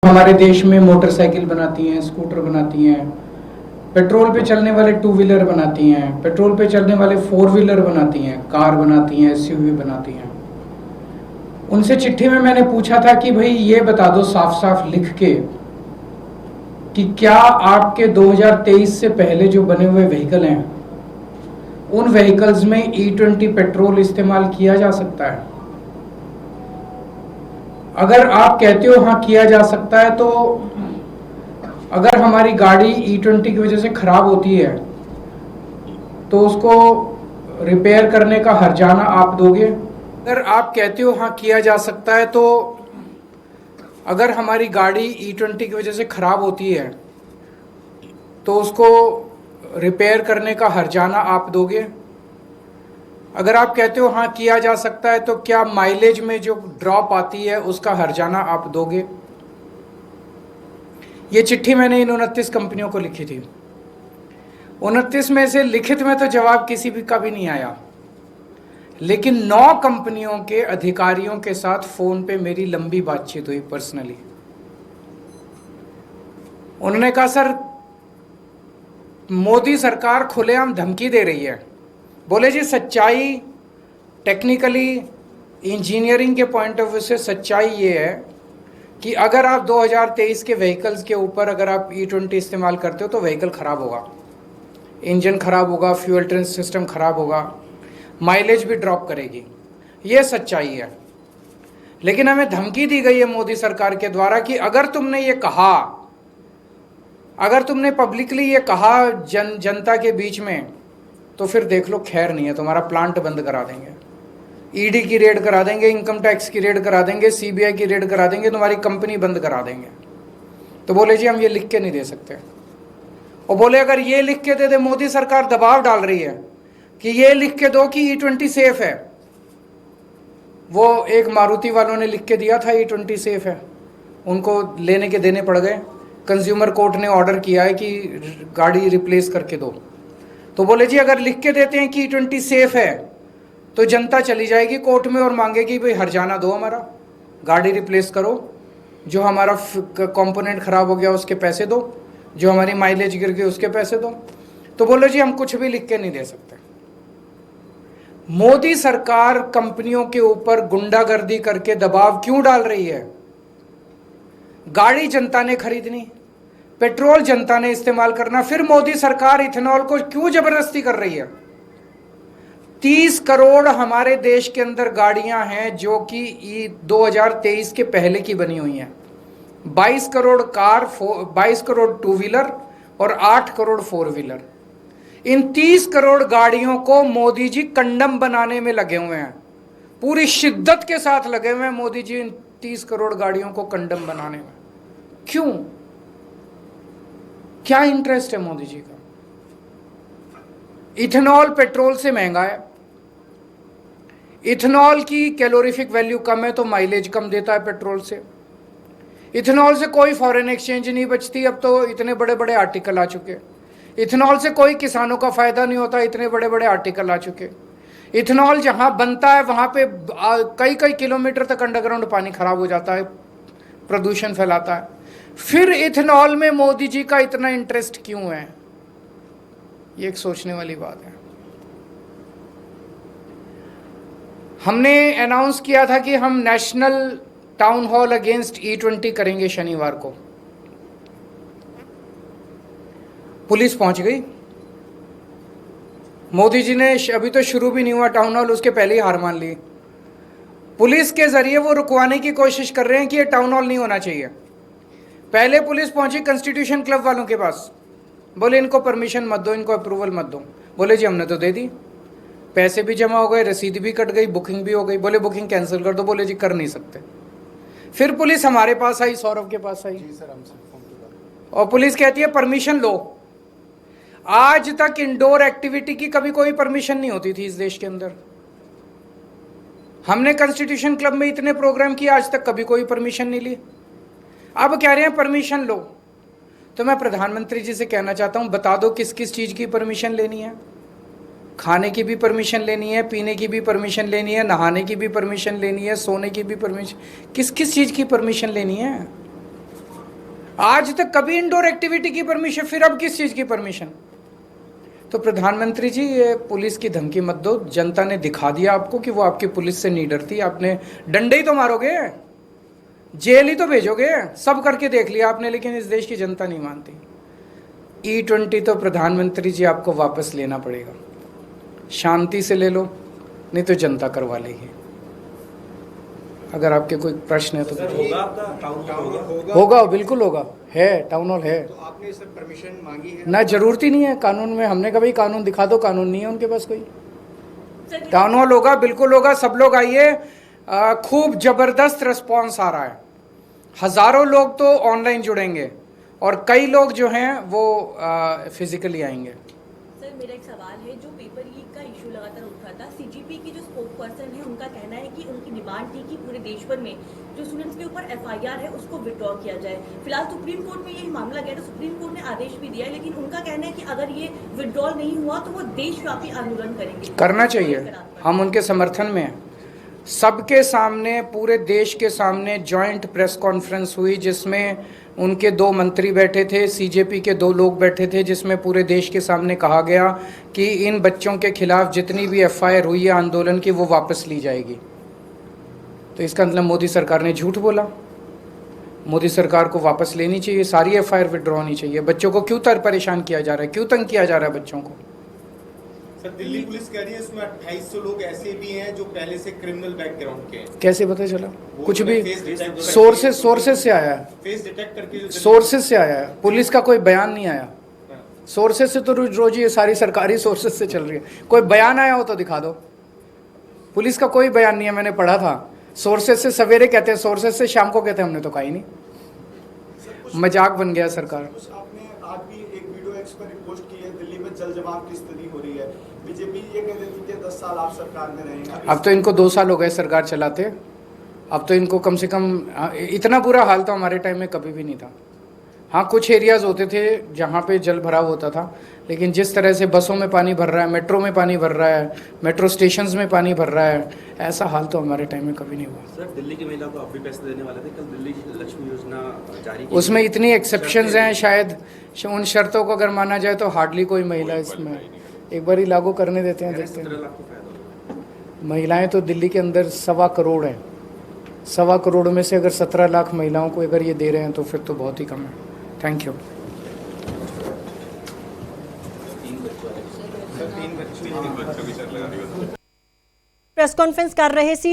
हमारे देश में मोटरसाइकिल बनाती हैं, स्कूटर बनाती हैं, पेट्रोल पे चलने वाले टू व्हीलर बनाती हैं, पेट्रोल पे चलने वाले फोर व्हीलर बनाती हैं, कार बनाती हैं, एसयूवी बनाती हैं। उनसे चिट्ठी में मैंने पूछा था कि भाई ये बता दो साफ साफ लिख के कि क्या आपके 2023 से पहले जो बने हुए व्हीकल हैं उन व्हीकल्स में E20 पेट्रोल इस्तेमाल किया जा सकता है। अगर आप कहते हो हाँ किया जा सकता है, तो अगर हमारी गाड़ी E20 की वजह से खराब होती है तो उसको रिपेयर करने का हर्जाना आप दोगे। अगर आप कहते हो हाँ किया जा सकता है, तो अगर हमारी गाड़ी E20 की वजह से खराब होती है तो उसको रिपेयर करने का हर्जाना आप दोगे। अगर आप कहते हो हाँ किया जा सकता है, तो क्या माइलेज में जो ड्रॉप आती है उसका हर्जाना आप दोगे। ये चिट्ठी मैंने इन 29 कंपनियों को लिखी थी। 29 में से लिखित में तो जवाब किसी भी का भी नहीं आया, लेकिन 9 कंपनियों के अधिकारियों के साथ फोन पे मेरी लंबी बातचीत हुई पर्सनली। उन्होंने कहा सर मोदी सरकार खुलेआम धमकी दे रही है। बोले जी सच्चाई टेक्निकली इंजीनियरिंग के पॉइंट ऑफ व्यू से सच्चाई ये है कि अगर आप 2023 के व्हीकल्स के ऊपर अगर आप E20 इस्तेमाल करते हो तो व्हीकल खराब होगा, इंजन खराब होगा, फ्यूल ट्रांस सिस्टम खराब होगा, माइलेज भी ड्रॉप करेगी। ये सच्चाई है। लेकिन हमें धमकी दी गई है मोदी सरकार के द्वारा कि अगर तुमने ये कहा, अगर तुमने पब्लिकली ये कहा जनता के बीच में, तो फिर देख लो खैर नहीं है, तुम्हारा प्लांट बंद करा देंगे, ईडी की रेड करा देंगे, इनकम टैक्स की रेड करा देंगे, सीबीआई की रेड करा देंगे, तुम्हारी कंपनी बंद करा देंगे। तो बोले जी हम ये लिख के नहीं दे सकते। और बोले अगर ये लिख के दे दे, मोदी सरकार दबाव डाल रही है कि ये लिख के दो कि E20 सेफ है। वो एक मारुति वालों ने लिख के दिया था E20 सेफ है, उनको लेने के देने पड़ गए। कंज्यूमर कोर्ट ने ऑर्डर किया है कि गाड़ी रिप्लेस करके दो। तो बोले जी अगर लिख के देते हैं कि E20 सेफ है तो जनता चली जाएगी कोर्ट में और मांगेगी भाई हर्जाना दो, हमारा गाड़ी रिप्लेस करो, जो हमारा कंपोनेंट खराब हो गया उसके पैसे दो, जो हमारी माइलेज गिर गई उसके पैसे दो। तो बोले जी हम कुछ भी लिख के नहीं दे सकते। मोदी सरकार कंपनियों के ऊपर गुंडागर्दी करके दबाव क्यों डाल रही है। गाड़ी जनता ने खरीदनी, पेट्रोल जनता ने इस्तेमाल करना, फिर मोदी सरकार इथेनॉल को क्यों जबरदस्ती कर रही है। 30 करोड़ हमारे देश के अंदर गाड़ियां हैं जो कि 2023 के पहले की बनी हुई हैं। 22 crore car, 22 crore two wheeler और 8 करोड़ फोर व्हीलर। इन 30 करोड़ गाड़ियों को मोदी जी कंडम बनाने में लगे हुए हैं, पूरी शिद्दत के साथ लगे हुए हैं मोदी जी इन 30 करोड़ गाड़ियों को कंडम बनाने में। क्यों, क्या इंटरेस्ट है मोदी जी का। इथेनॉल पेट्रोल से महंगा है, इथेनॉल की कैलोरीफिक वैल्यू कम है तो माइलेज कम देता है पेट्रोल से। इथेनॉल से कोई फॉरेन एक्सचेंज नहीं बचती, अब तो इतने बड़े बड़े आर्टिकल आ चुके। इथेनॉल से कोई किसानों का फायदा नहीं होता, इतने बड़े बड़े आर्टिकल आ चुके। इथेनॉल जहां बनता है वहां पे कई कई किलोमीटर तक अंडरग्राउंड पानी खराब हो जाता है, प्रदूषण फैलाता है। फिर इथेनॉल में मोदी जी का इतना इंटरेस्ट क्यों है, ये एक सोचने वाली बात है। हमने अनाउंस किया था कि हम national town hall against E20 करेंगे शनिवार को। पुलिस पहुंच गई, मोदी जी ने अभी तो शुरू भी नहीं हुआ टाउन हॉल, उसके पहले ही हार मान ली। पुलिस के जरिए वो रुकवाने की कोशिश कर रहे हैं कि ये टाउन हॉल नहीं होना चाहिए। पहले पुलिस पहुंची कॉन्स्टिट्यूशन क्लब वालों के पास, बोले इनको परमिशन मत दो, इनको अप्रूवल मत दो। बोले जी हमने तो दे दी, पैसे भी जमा हो गए, रसीद भी कट गई, बुकिंग भी हो गई। बोले बुकिंग कैंसिल कर दो। बोले जी कर नहीं सकते। फिर पुलिस हमारे पास आई, सौरभ के पास आई, और पुलिस कहती है परमिशन लो। आज तक इंडोर एक्टिविटी की कभी कोई परमिशन नहीं होती थी इस देश के अंदर। हमने कॉन्स्टिट्यूशन क्लब में इतने प्रोग्राम किए, आज तक कभी कोई परमिशन नहीं ली। अब कह रहे हैं परमिशन लो। तो मैं प्रधानमंत्री जी से कहना चाहता हूं, बता दो किस किस चीज की परमिशन लेनी है। खाने की भी परमिशन लेनी है, पीने की भी परमिशन लेनी है, नहाने की भी परमिशन लेनी है, सोने की भी परमिशन, किस किस चीज की परमिशन लेनी है। आज तक कभी इंडोर एक्टिविटी की परमिशन, फिर अब किस चीज की परमिशन? तो प्रधानमंत्री जी, ये पुलिस की धमकी मत दो। जनता ने दिखा दिया आपको कि वो आपकी पुलिस से नहीं डरती। आपने डंडे ही तो मारोगे, जेल ही तो भेजोगे, सब करके देख लिया आपने, लेकिन इस देश की जनता नहीं मानती। E20 तो प्रधानमंत्री जी आपको वापस लेना पड़ेगा। शांति से ले लो, नहीं तो जनता करवा लेगी। अगर आपके कोई प्रश्न है तो होगा, बिल्कुल होगा, है, टाउन हॉल है। तो आपने सर परमिशन मांगी है? ना, जरूरत ही नहीं है कानून में। हमने कभी कानून दिखा दो, कानून नहीं है उनके पास कोई। टाउन हॉल होगा, बिल्कुल होगा, सब लोग आइए। खूब जबरदस्त रिस्पॉन्स आ रहा है। हजारों लोग तो ऑनलाइन जुड़ेंगे और कई लोग जो हैं वो फिजिकली आएंगे। सर, मेरा एक सवाल है। जो पेपर लीक का इशू लगातार उठा था, सीजीपी की जो स्पोक पर्सन है उनका कहना है कि उनकी डिमांड थी कि पूरे देश भर में जो स्टूडेंट्स के ऊपर एफआईआर है उसको विड्रॉ किया जाए। फिलहाल सुप्रीम कोर्ट में ये मामला गया, तो सुप्रीम कोर्ट ने आदेश भी दिया है, लेकिन उनका कहना है कि अगर ये विड्रॉल नहीं हुआ तो वो देशव्यापी आंदोलन करेंगे। करना चाहिए, हम उनके समर्थन में हैं। सबके सामने, पूरे देश के सामने जॉइंट प्रेस कॉन्फ्रेंस हुई, जिसमें उनके 2 मंत्री बैठे थे, सीजेपी के 2 लोग बैठे थे, जिसमें पूरे देश के सामने कहा गया कि इन बच्चों के खिलाफ जितनी भी एफआईआर हुई है आंदोलन की, वो वापस ली जाएगी। तो इसका मतलब मोदी सरकार ने झूठ बोला। मोदी सरकार को वापस लेनी चाहिए, सारी एफआईआर विड्रॉ होनी चाहिए। बच्चों को क्यों परेशान किया जा रहा है, क्यों तंग किया जा रहा है बच्चों को? सर, दिल्ली पुलिस कह रही है इसमें 2800 लोग ऐसे भी हैं जो पहले से क्रिमिनल बैकग्राउंड के हैं। कैसे पता चला? कुछ भी सोर्सेस से आया है, फेस डिटेक्ट करके सोर्सेस से आया है, पुलिस का कोई बयान नहीं आया। सोर्सेस से तो रोज ये सारी सरकारी सोर्सेस से चल रही है। कोई बयान आया हो तो दिखा दो। पुलिस का कोई बयान नहीं है, मैंने पढ़ा था। सोर्सेस से सवेरे कहते हैं, सोर्सेस से शाम को कहते हैं, हमने तो कहा ही नहीं। मजाक बन गया सरकार। आपने आज भी एक वीडियो एक्स पर रिपोस्ट की है, दिल्ली में जल जमाव की स्थिति हो रही है। बीजेपी ये कह रही थी कि 10 साल आप सरकार में रहेंगे। अब तो इनको 2 साल हो गए सरकार चलाते। अब तो इनको कम से कम, इतना बुरा हाल तो हमारे टाइम में कभी भी नहीं था। हाँ, कुछ एरियाज होते थे जहाँ पे जल भराव होता था, लेकिन जिस तरह से बसों में पानी भर रहा है, मेट्रो में पानी भर रहा है, मेट्रो स्टेशंस में पानी भर रहा है, ऐसा हाल तो हमारे टाइम में कभी नहीं हुआ। सर, दिल्ली की महिला को आप भी पैसे देने वाले थे, कल दिल्ली लक्ष्मी योजना जारी की, उसमें इतनी एक्सेप्शंस हैं, शायद उन शर्तों को अगर माना जाए तो हार्डली कोई महिला इसमें, एक बार ही लागू करने देते हैं, देखते हैं। 17 लाख को फायदा होगा। महिलाएं तो दिल्ली के अंदर 1.25 करोड़ हैं। 1.25 करोड़ में से अगर 17 लाख महिलाओं को अगर ये दे रहे हैं तो फिर तो बहुत ही कम है। Thank you. 3 बच्चों प्रेस कॉन्फ्रेंस कर रहे सी